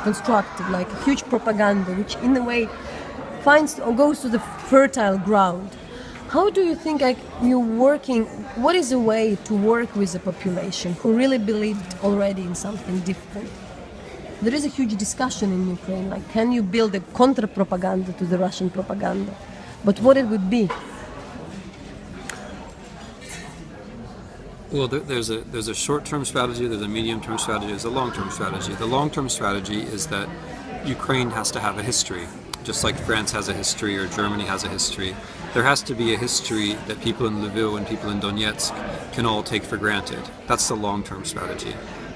constructed, like a huge propaganda, which in a way finds or goes to the fertile ground. How do you think you're working, what is a way to work with a population who really believed already in something different? There is a huge discussion in Ukraine, like can you build a counter-propaganda to the Russian propaganda? But what it would be? Well, there's a short-term strategy, there's a medium-term strategy, there's a long-term strategy. The long-term strategy is that Ukraine has to have a history, just like France has a history or Germany has a history. There has to be a history that people in Lviv and people in Donetsk can all take for granted. That's the long-term strategy.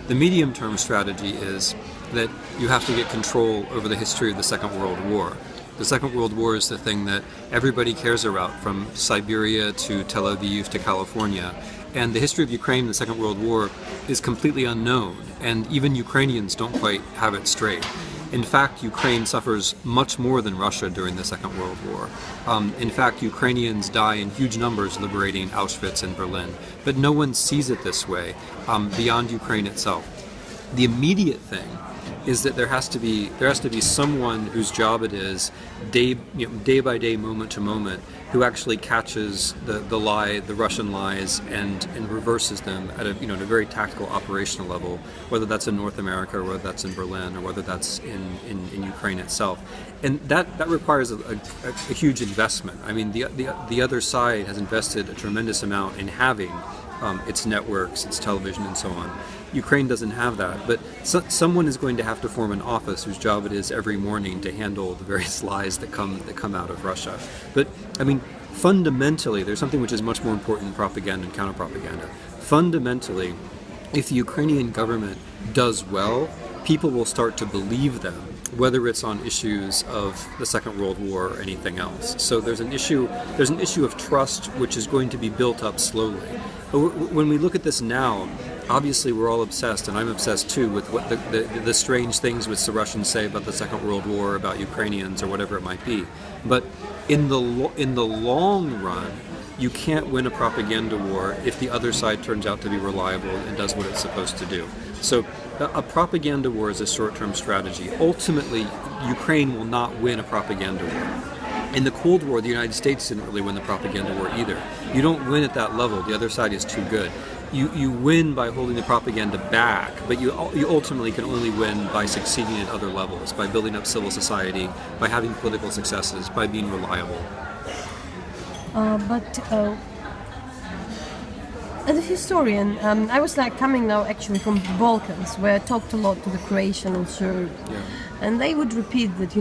The medium-term strategy is that you have to get control over the history of the Second World War. The Second World War is the thing that everybody cares about, from Siberia to Tel Aviv to California. And the history of Ukraine in the Second World War is completely unknown, and even Ukrainians don't quite have it straight. In fact, Ukraine suffers much more than Russia during the Second World War. In fact, Ukrainians die in huge numbers liberating Auschwitz and Berlin, but no one sees it this way beyond Ukraine itself. The immediate thing is that there has to be someone whose job it is, day by day, moment to moment, who actually catches the Russian lies and reverses them at a very tactical operational level, whether that's in North America or whether that's in Berlin or whether that's in Ukraine itself. And that requires a huge investment. I mean, the other side has invested a tremendous amount in having its networks, its television, and so on. Ukraine doesn't have that, but someone is going to have to form an office whose job it is every morning to handle the various lies that come out of Russia. But I mean, fundamentally, there's something which is much more important than propaganda and counter-propaganda. Fundamentally, if the Ukrainian government does well, people will start to believe them, whether it's on issues of the Second World War or anything else. So there's an issue of trust which is going to be built up slowly. But when we look at this now, obviously we're all obsessed, and I'm obsessed too, with what the strange things which the Russians say about the Second World War, about Ukrainians, or whatever it might be. But in the long run, you can't win a propaganda war if the other side turns out to be reliable and does what it's supposed to do. So a propaganda war is a short-term strategy. Ultimately, Ukraine will not win a propaganda war. In the Cold War, the United States didn't really win the propaganda war either. You don't win at that level. The other side is too good. You win by holding the propaganda back, but you ultimately can only win by succeeding at other levels, by building up civil society, by having political successes, by being reliable. As a historian, I was coming now actually from the Balkans, where I talked a lot to the Croatian and Serb. Yeah. And they would repeat that,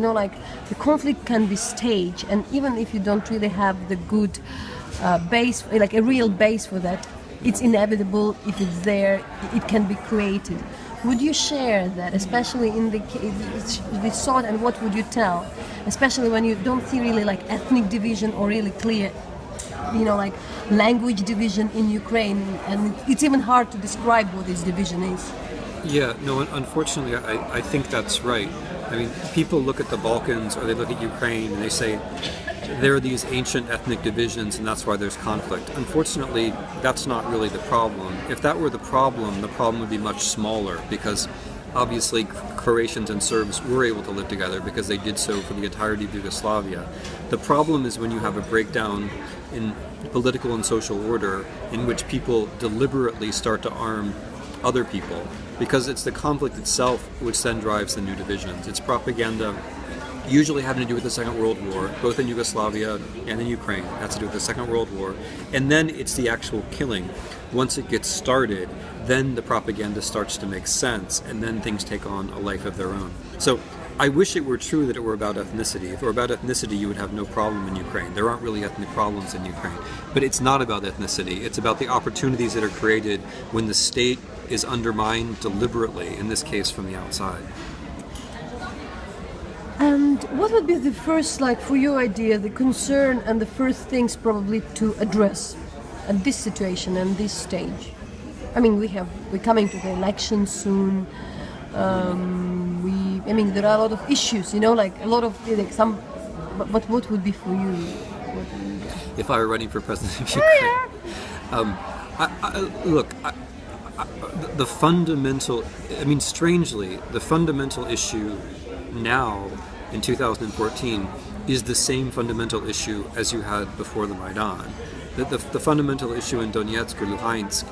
the conflict can be staged, and even if you don't really have the good base, like a real base for that, it's inevitable. If it's there, it can be created. Would you share that, especially in the case we saw it, and what would you tell, especially when you don't see really ethnic division or really clear, language division in Ukraine, and it's even hard to describe what this division is. Yeah, no, unfortunately, I think that's right. I mean, people look at the Balkans or they look at Ukraine and they say there are these ancient ethnic divisions and that's why there's conflict. Unfortunately, that's not really the problem. If that were the problem would be much smaller, because obviously Croatians and Serbs were able to live together because they did so for the entirety of Yugoslavia. The problem is when you have a breakdown in political and social order in which people deliberately start to arm other people, because it's the conflict itself which then drives the new divisions. It's propaganda, usually having to do with the Second World War, both in Yugoslavia and in Ukraine. It has to do with the Second World War. And then it's the actual killing. Once it gets started, then the propaganda starts to make sense, and then things take on a life of their own. So I wish it were true that it were about ethnicity. If it were about ethnicity, you would have no problem in Ukraine. There aren't really ethnic problems in Ukraine. But it's not about ethnicity. It's about the opportunities that are created when the state is undermined deliberately, in this case from the outside. And what would be the first, for your idea, the concern and the first things probably to address at this situation and this stage? I mean, we're coming to the election soon. There are a lot of issues, a lot of some. But what would be for you? If I were running for president of Ukraine, look, the fundamental, I mean, strangely, the fundamental issue now in 2014 is the same fundamental issue as you had before the Maidan. The fundamental issue in Donetsk or Luhansk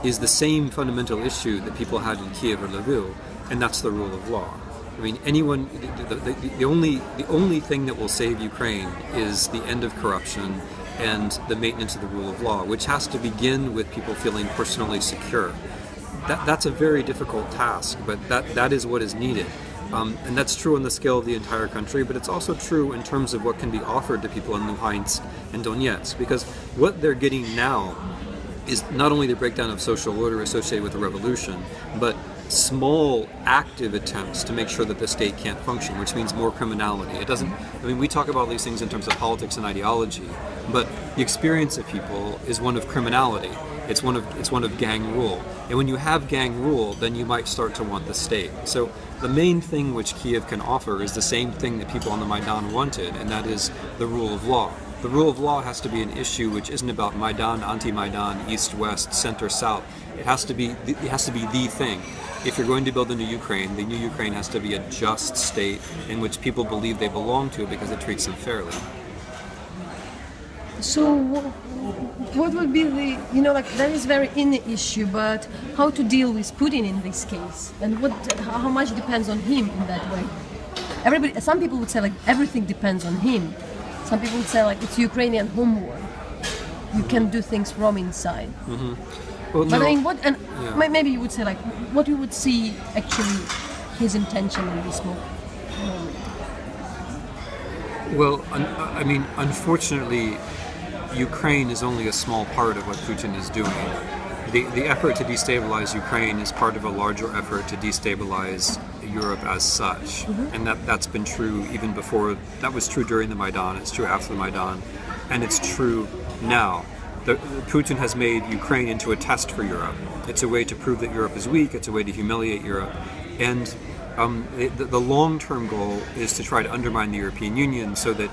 is the same fundamental issue that people had in Kiev or Lviv, and that's the rule of law. I mean, the only thing that will save Ukraine is the end of corruption and the maintenance of the rule of law, which has to begin with people feeling personally secure. That's a very difficult task, but that is what is needed. And that's true on the scale of the entire country, but it's also true in terms of what can be offered to people in Luhansk and Donetsk, because what they're getting now is not only the breakdown of social order associated with the revolution, but small active attempts to make sure that the state can't function, which means more criminality. It doesn't, I mean, we talk about these things in terms of politics and ideology, but the experience of people is one of criminality. It's one of gang rule. And when you have gang rule, then you might start to want the state. So the main thing which Kiev can offer is the same thing that people on the Maidan wanted, and that is the rule of law. The rule of law has to be an issue which isn't about Maidan, anti-Maidan, east-west, center-south. It has to be the thing. If you're going to build a new Ukraine, the new Ukraine has to be a just state in which people believe they belong to because it treats them fairly. So what would be the, like that is very in the issue, but how to deal with Putin in this case? And how much depends on him in that way? Some people would say like everything depends on him. Some people would say like it's Ukrainian homework. You can do things from inside. Mm-hmm. Well, but no. I mean, maybe you would say like what you would see actually his intention in this moment. Well, I mean, unfortunately, Ukraine is only a small part of what Putin is doing. The effort to destabilize Ukraine is part of a larger effort to destabilize Europe as such. Mm-hmm. And that's been true even before. That was true during the Maidan, it's true after the Maidan, and it's true now. Putin has made Ukraine into a test for Europe. It's a way to prove that Europe is weak, it's a way to humiliate Europe. And the long-term goal is to try to undermine the European Union so that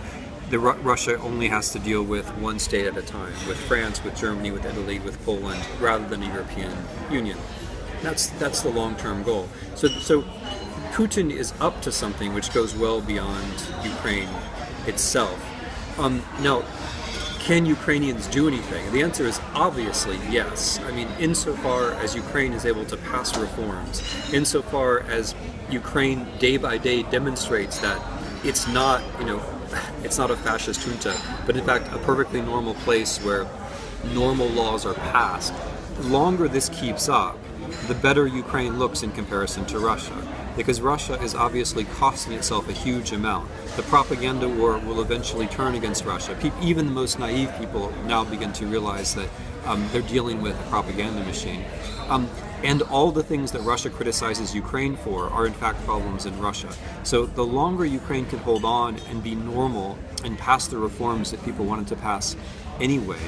Russia only has to deal with one state at a time, with France, with Germany, with Italy, with Poland, rather than a European Union. That's the long-term goal. So Putin is up to something which goes well beyond Ukraine itself. Now, can Ukrainians do anything? The answer is obviously yes. I mean, insofar as Ukraine is able to pass reforms, insofar as Ukraine day by day demonstrates that it's not, it's not a fascist junta, but in fact a perfectly normal place where normal laws are passed. The longer this keeps up, the better Ukraine looks in comparison to Russia, because Russia is obviously costing itself a huge amount. The propaganda war will eventually turn against Russia. Even the most naive people now begin to realize that they're dealing with a propaganda machine. And all the things that Russia criticizes Ukraine for are in fact problems in Russia. So the longer Ukraine can hold on and be normal and pass the reforms that people wanted to pass anyway,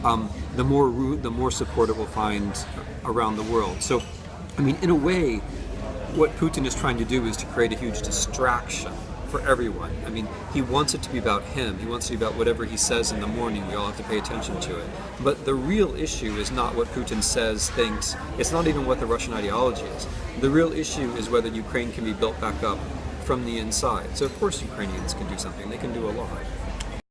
the more support it will find around the world. So, I mean, in a way, what Putin is trying to do is to create a huge distraction for everyone. I mean, he wants it to be about him. He wants it to be about whatever he says in the morning. We all have to pay attention to it. But the real issue is not what Putin says, thinks. It's not even what the Russian ideology is. The real issue is whether Ukraine can be built back up from the inside. So of course Ukrainians can do something. They can do a lot.